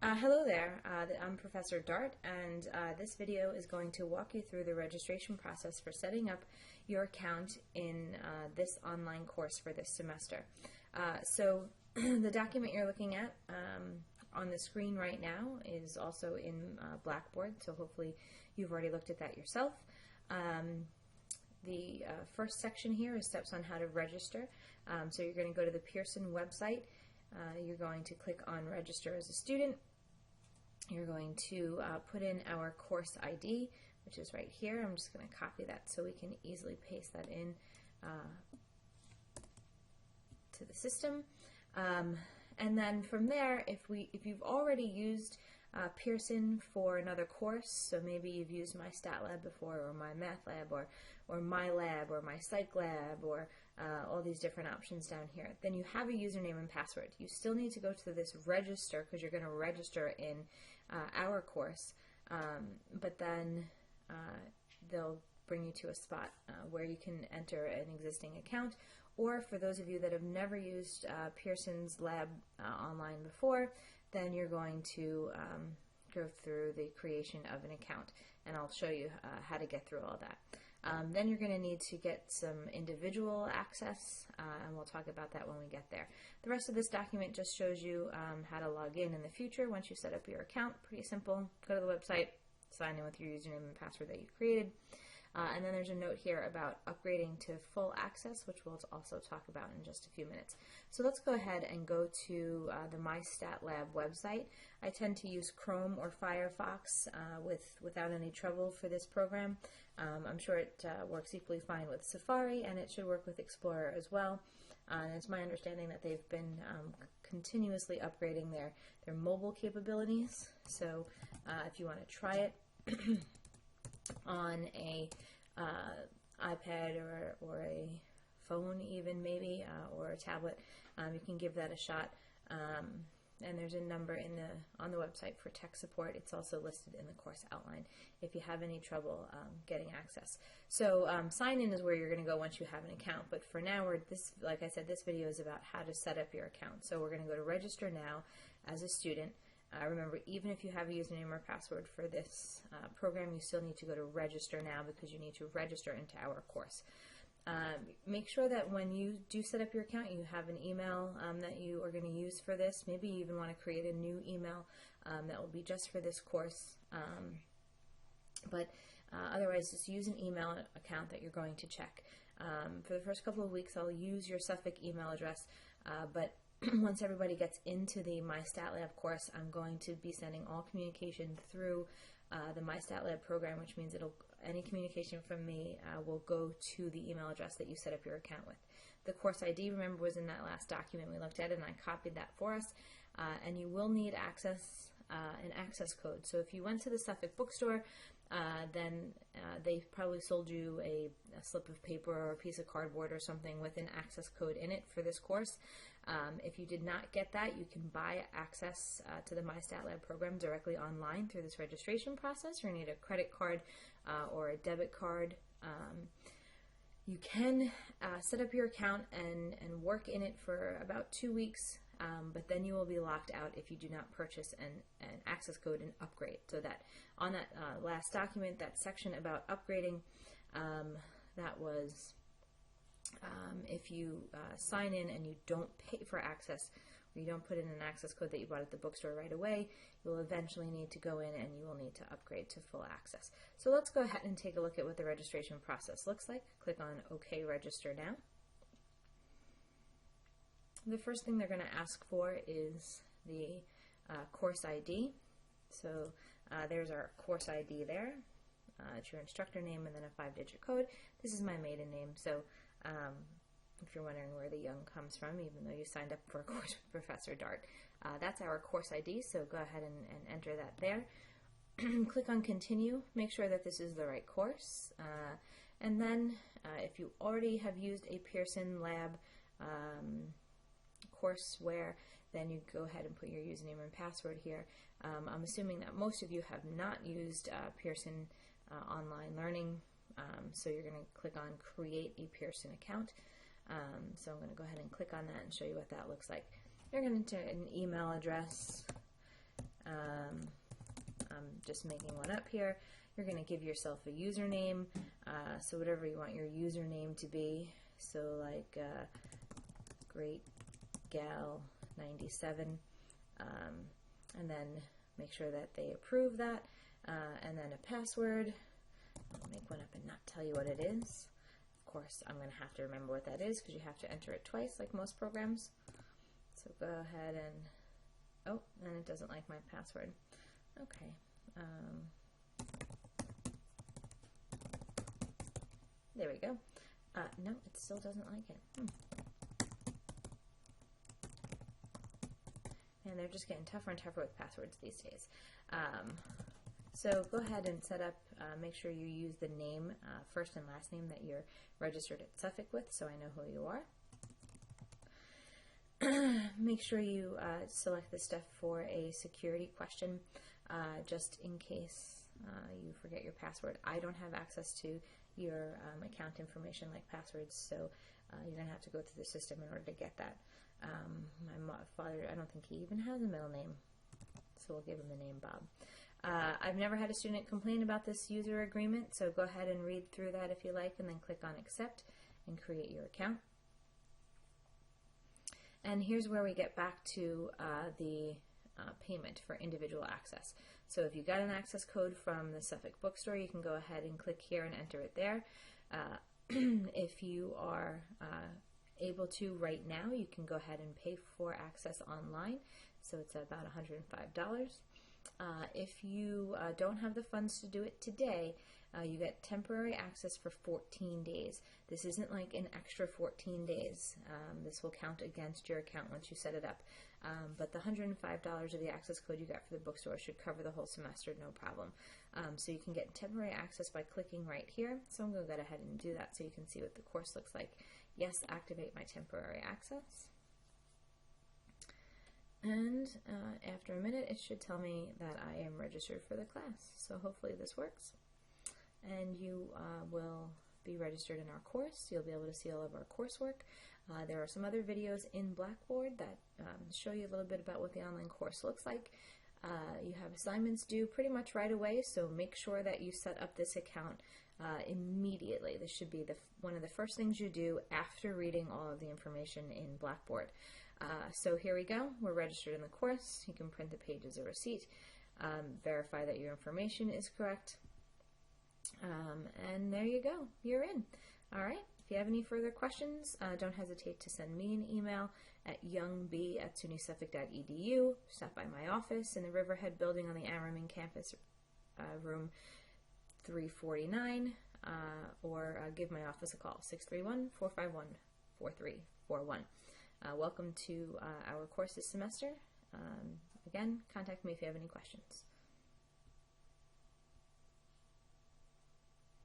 Hello there, I'm Professor Dart, and this video is going to walk you through the registration process for setting up your account in this online course for this semester. So the document you're looking at on the screen right now is also in BlackBoard, so hopefully you've already looked at that yourself. The first section here is steps on how to register. So you're going to go to the Pearson website. You're going to click on register as a student. You're going to put in our course ID, which is right here. I'm just going to copy that so we can easily paste that in to the system. And then from there, if you've already used Pearson for another course, so maybe you've used MyStatlab before, or MyMathLab, or MyLab, or MyScicLab, or all these different options down here, then you have a username and password. You still need to go to this register because you're going to register in our course, but then they'll bring you to a spot where you can enter an existing account, or for those of you that have never used Pearson's lab online before, then you're going to go through the creation of an account, and I'll show you how to get through all that. Then you're going to need to get some individual access, and we'll talk about that when we get there. The rest of this document just shows you how to log in the future once you set up your account. Pretty simple. Go to the website, sign in with your username and password that you created. And then there's a note here about upgrading to full access, which we'll also talk about in just a few minutes. So let's go ahead and go to the MyStatlab website. I tend to use Chrome or Firefox without any trouble for this program. I'm sure it works equally fine with Safari, and it should work with Explorer as well. And it's my understanding that they've been continuously upgrading their mobile capabilities. So if you want to try it, on a iPad or a phone even maybe, or a tablet, you can give that a shot. And there's a number on the website for tech support. It's also listed in the course outline if you have any trouble getting access. So sign in is where you're going to go once you have an account, but for now, like I said, this video is about how to set up your account. So we're going to go to register now as a student. Remember, even if you have a username or password for this program, you still need to go to register now because you need to register into our course. Make sure that when you do set up your account, you have an email that you are going to use for this. Maybe you even want to create a new email that will be just for this course. But otherwise, just use an email account that you're going to check. For the first couple of weeks, I'll use your Suffolk email address, but once everybody gets into the MyStatlab course, I'm going to be sending all communication through the MyStatlab program, which means any communication from me will go to the email address that you set up your account with. The course ID, remember, was in that last document we looked at, and I copied that for us. And you will need an access code. So if you went to the Suffolk bookstore, then they probably sold you a slip of paper or a piece of cardboard or something with an access code in it for this course. If you did not get that, you can buy access to the MyStatlab program directly online through this registration process. You're going to need a credit card or a debit card. You can set up your account and work in it for about 2 weeks. But then you will be locked out if you do not purchase an access code and upgrade. So that on that last document, that section about upgrading, that was if you sign in and you don't pay for access, or you don't put in an access code that you bought at the bookstore right away, you will eventually need to go in and you will need to upgrade to full access. So let's go ahead and take a look at what the registration process looks like. Click on OK, Register Now. The first thing they're going to ask for is the course ID. So there's our course ID there. It's your instructor name and then a 5-digit code. This is my maiden name, so if you're wondering where the young comes from, even though you signed up for a course with Professor Dart, that's our course ID, so go ahead and enter that there. Click on Continue. Make sure that this is the right course. And then if you already have used a Pearson Lab courseware, then you go ahead and put your username and password here. I'm assuming that most of you have not used Pearson online learning, so you're going to click on Create a Pearson account. So I'm going to go ahead and click on that and show you what that looks like. You're going to enter an email address, I'm just making one up here. You're going to give yourself a username, so whatever you want your username to be. So like Great Gal 97, and then make sure that they approve that, and then a password. I'll make one up and not tell you what it is. Of course, I'm going to have to remember what that is because you have to enter it twice like most programs. So go ahead and, oh, and it doesn't like my password. Okay. There we go. No, it still doesn't like it. And they're just getting tougher and tougher with passwords these days. So go ahead and set up, make sure you use the name, first and last name that you're registered at Suffolk with, so I know who you are. Make sure you select this stuff for a security question, just in case you forget your password. I don't have access to your account information like passwords, so you're going to have to go through the system in order to get that. My father, I don't think he even has a middle name, so we'll give him the name Bob. I've never had a student complain about this user agreement, so go ahead and read through that if you like, and then click on Accept and create your account. And here's where we get back to the payment for individual access. So if you got an access code from the Suffolk bookstore, you can go ahead and click here and enter it there. If you are able to right now, you can go ahead and pay for access online. So it's about $105. If you don't have the funds to do it today, you get temporary access for 14 days. This isn't like an extra 14 days. This will count against your account once you set it up. But the $105 of the access code you got for the bookstore should cover the whole semester, no problem. So you can get temporary access by clicking right here. So I'm going to go ahead and do that so you can see what the course looks like. Yes, activate my temporary access. And after a minute, it should tell me that I am registered for the class. So hopefully this works. And you will be registered in our course. You'll be able to see all of our coursework. There are some other videos in BlackBoard that show you a little bit about what the online course looks like. You have assignments due pretty much right away, so make sure that you set up this account immediately. This should be one of the first things you do after reading all of the information in BlackBoard. So here we go. We're registered in the course. You can print the page as a receipt, verify that your information is correct, and there you go. You're in. All right. If you have any further questions, don't hesitate to send me an email at youngb@sunysuffolk.edu. Stop by my office in the Riverhead building on the Ammerman campus, room 349, or give my office a call, 631-451-4341. Welcome to our course this semester. Again, contact me if you have any questions.